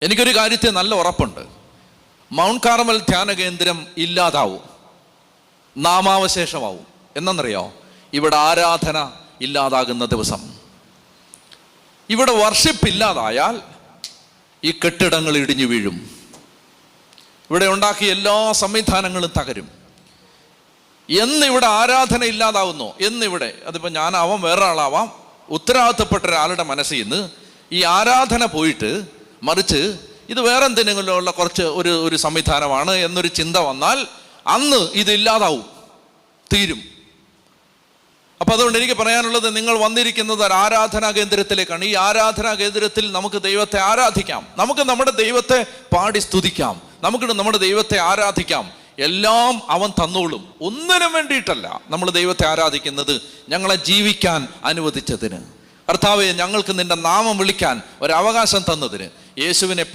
എനിക്കൊരു കാര്യത്തെ നല്ല ഉറപ്പുണ്ട്. മൗണ്ട് കാർമൽ ധ്യാന കേന്ദ്രം ഇല്ലാതാവും, നാമാവശേഷമാവും. എന്നറിയോ? ഇവിടെ ആരാധന ഇല്ലാതാകുന്ന ദിവസം. ഇവിടെ വർഷിപ്പ് ഇല്ലാതായാൽ ഈ കെട്ടിടങ്ങൾ ഇടിഞ്ഞു വീഴും. ഇവിടെ ഉണ്ടാക്കിയ എല്ലാ സംവിധാനങ്ങളും തകരും. എന്നിവിടെ ആരാധന ഇല്ലാതാവുന്നു, എന്നിവിടെ അതിപ്പോൾ ഞാനാവാം, വേറൊരാളാവാം, ഉത്തരവാദിത്തപ്പെട്ട ഒരാളുടെ മനസ്സിൽ നിന്ന് ഈ ആരാധന പോയിട്ട് മറിച്ച് ഇത് വേറെ എന്തെങ്കിലുമുള്ള കുറച്ച് ഒരു സംവിധാനമാണ് എന്നൊരു ചിന്ത വന്നാൽ അന്ന് ഇതില്ലാതാവും, തീരും. അപ്പം അതുകൊണ്ട് എനിക്ക് പറയാനുള്ളത്, നിങ്ങൾ വന്നിരിക്കുന്നത് ഒരു ആരാധനാ കേന്ദ്രത്തിലേക്കാണ്. ഈ ആരാധനാ കേന്ദ്രത്തിൽ നമുക്ക് ദൈവത്തെ ആരാധിക്കാം, നമുക്ക് നമ്മുടെ ദൈവത്തെ പാടി സ്തുതിക്കാം, നമുക്ക് നമ്മുടെ ദൈവത്തെ ആരാധിക്കാം. എല്ലാം അവൻ തന്നോളും. ഒന്നിനും വേണ്ടിയിട്ടല്ല നമ്മൾ ദൈവത്തെ ആരാധിക്കുന്നത്, ഞങ്ങളെ ജീവിക്കാൻ അനുവദിച്ചതിന്. കർത്താവേ, ഞങ്ങൾക്ക് നിന്റെ നാമം വിളിക്കാൻ ഒരവകാശം തന്നതിന്, യേശുവിനെ